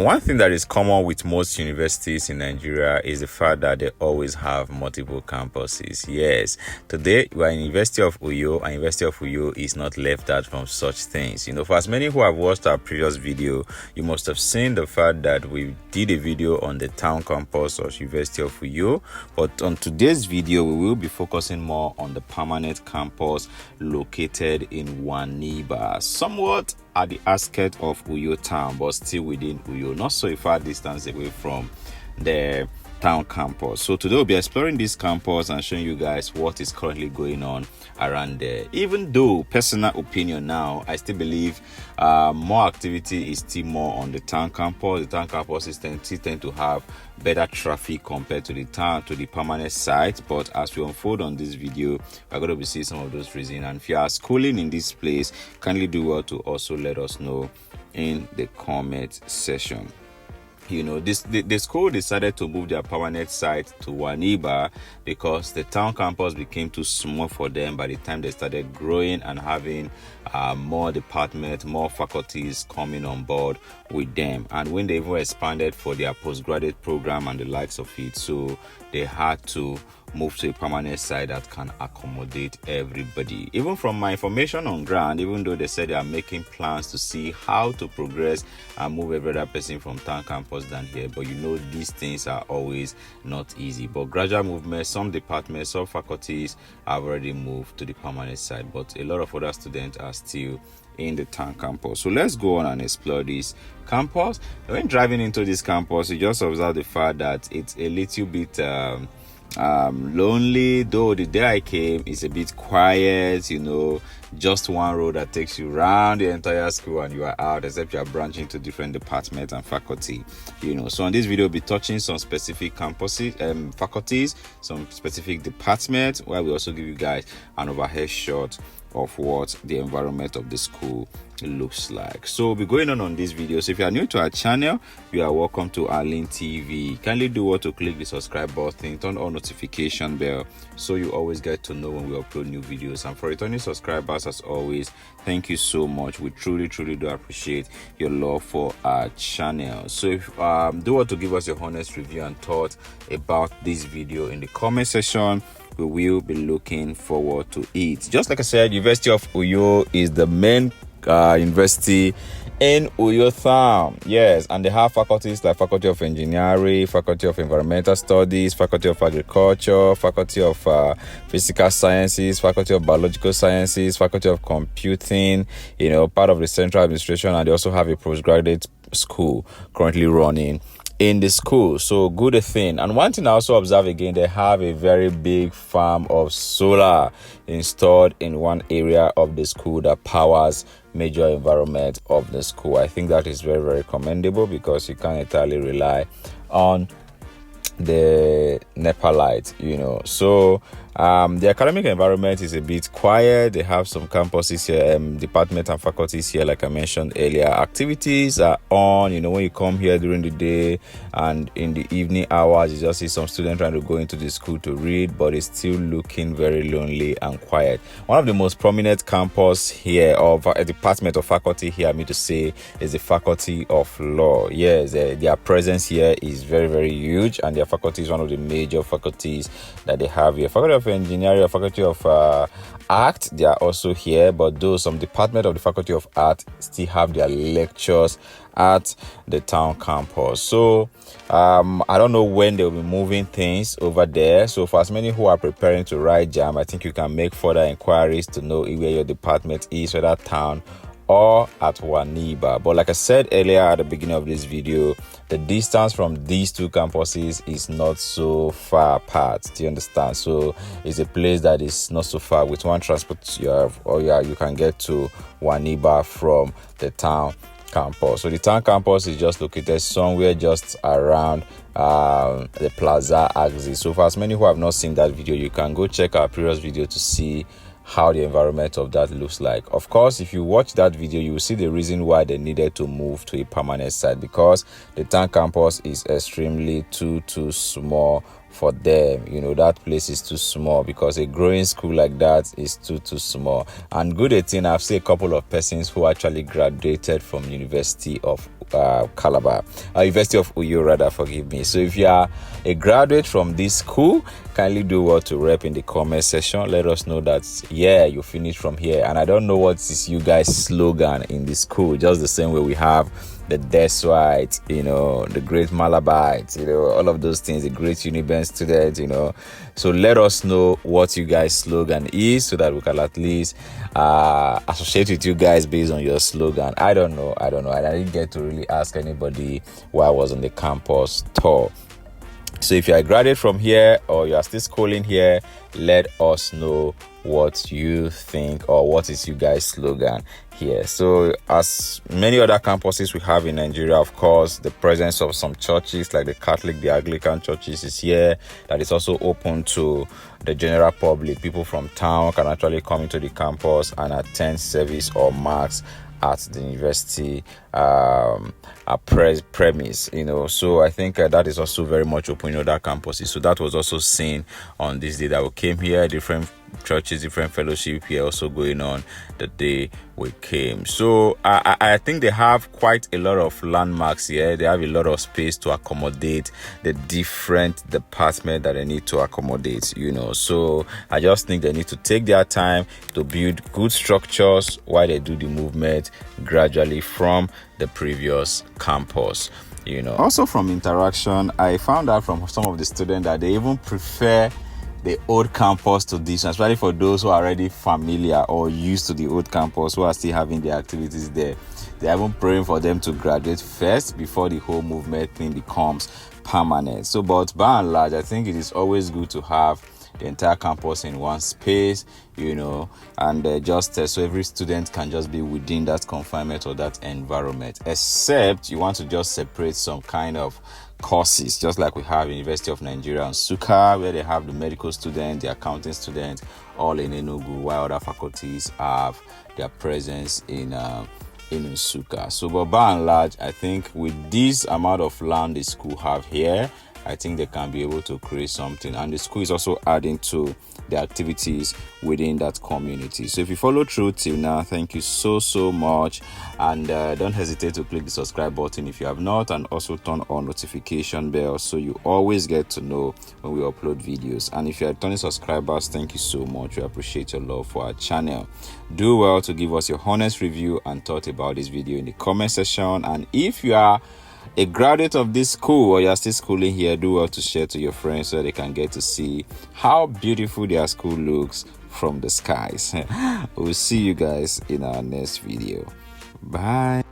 One thing that is common with most universities in Nigeria is the fact that they always have multiple campuses. Yes, today we are in University of Uyo, and University of Uyo is not left out from such things. For as many who have watched our previous video, you must have seen the fact that we did a video on the town campus of University of Uyo. But on today's video, we will be focusing more on the permanent campus located in Waniba, somewhat at the outskirts of Uyo Town, but still within Uyo, not so far distance away from the town campus. So today we'll be exploring this campus and showing you guys what is currently going on around there. Even though, personal opinion now, I still believe more activity is still more on the town campus. The town campuses tend to have better traffic compared to the permanent site. But as we unfold on this video, we're going to be seeing some of those reasons. And if you are schooling in this place, kindly do well to also let us know in the comment section. The school decided to move their permanent site to Waniba because the town campus became too small for them by the time they started growing and having more departments, more faculties coming on board with them. And when they even expanded for their postgraduate program and the likes of it, so they had to move to a permanent site that can accommodate everybody. Even from my information on ground, even though they said they are making plans to see how to progress and move every other person from town campus down here, but these things are always not easy. But gradual movement, some departments, some faculties have already moved to the permanent site, but a lot of other students are still in the town campus. So let's go on and explore this campus. When driving into this campus, you just observe the fact that it's a little bit lonely, though the day I came it's a bit quiet, just one road that takes you around the entire school and you are out, except you are branching to different departments and faculty. So on this video, we'll be touching some specific campuses, faculties, some specific departments, where we also give you guys an overhead shot of what the environment of the school looks like. So we'll be going on this video. So if you are new to our channel, you are welcome to Arlene TV. Kindly do what to click the subscribe button, turn on notification bell so you always get to know when we upload new videos. And for returning subscribers, as always, thank you so much. We truly do appreciate your love for our channel. So if do what to give us your honest review and thought about this video in the comment section. We will be looking forward to it. Just like I said, University of Uyo is the main university in Uyo Town. Yes, and they have faculties like Faculty of Engineering, Faculty of Environmental Studies, Faculty of Agriculture, Faculty of Physical Sciences, Faculty of Biological Sciences, Faculty of Computing, part of the central administration, and they also have a postgraduate school currently running in the school. So good thing. And one thing I also observe again, they have a very big farm of solar installed in one area of the school that powers major environment of the school. I think that is very commendable, because you can't entirely rely on the NEPA light, So the academic environment is a bit quiet. They have some campuses here, departments and faculties here, like I mentioned earlier. Activities are on, when you come here during the day and in the evening hours, you just see some students trying to go into the school to read, but it's still looking very lonely and quiet. One of the most prominent campus here, of a department of faculty here, I mean to say, is the Faculty of Law. Yes, their presence here is very huge, and their faculty is one of the major faculties that they have here. Faculty of Engineering, Faculty of Art, they are also here, but though some department of the Faculty of Art still have their lectures at the town campus. So I don't know when they'll be moving things over there. So for as many who are preparing to write JAM, I think you can make further inquiries to know where your department is, whether town or at Waniba. But like I said earlier at the beginning of this video, the distance from these two campuses is not so far apart. Do you understand? So it's a place that is not so far. With one transport you can get to Waniba from the town campus. So the town campus is just located somewhere just around the plaza axis. So for as many who have not seen that video, you can go check our previous video to see how the environment of that looks like. Of course, if you watch that video, you will see the reason why they needed to move to a permanent site, because the town campus is extremely too small for them. That place is too small, because a growing school like that is too small. And good thing, I've seen a couple of persons who actually graduated from University of Calabar, University of Uyo rather, forgive me. So if you are a graduate from this school, kindly do what to rep in the comment section. Let us know that you finished from here. And I don't know what is you guys slogan in the school, just the same way we have the Deswite, the great Malabite, all of those things, the great Uniben student, so let us know what you guys slogan is, so that we can at least associate with you guys based on your slogan. I don't know. I didn't get to really ask anybody while I was on the campus tour. So if you are a graduate from here or you are still schooling here, let us know what you think or what is you guys slogan here. So as many other campuses we have in Nigeria, of course, the presence of some churches like the Catholic, the Anglican churches is here. That is also open to the general public. People from town can actually come into the campus and attend service or mass at the university premise, so I think that is also very much open in other campuses. So that was also seen on this day that we came here. Different churches, different fellowship here also going on the day we came. So I think they have quite a lot of landmarks here. They have a lot of space to accommodate the different departments that they need to accommodate, so I just think they need to take their time to build good structures while they do the movement gradually from the previous campus. Also from interaction, I found out from some of the students that they even prefer the old campus to this, especially for those who are already familiar or used to the old campus, who are still having their activities there. They are even praying for them to graduate first before the whole movement thing becomes permanent. So, but by and large, I think it is always good to have the entire campus in one space, and just so every student can just be within that confinement or that environment, except you want to just separate some kind of courses, just like we have University of Nigeria and Suka, where they have the medical student, the accounting student, all in Enugu, while other faculties have their presence in Suka. So, but by and large, I think with this amount of land the school have here, I think they can be able to create something, and the school is also adding to the activities within that community. So if you follow through till now, thank you so much, and don't hesitate to click the subscribe button if you have not, and also turn on notification bell so you always get to know when we upload videos. And if you are returning subscribers, thank you so much. We appreciate your love for our channel. Do well to give us your honest review and thought about this video in the comment section. And if you are a graduate of this school or you're still schooling here, do well to share to your friends so they can get to see how beautiful their school looks from the skies. We'll see you guys in our next video. Bye.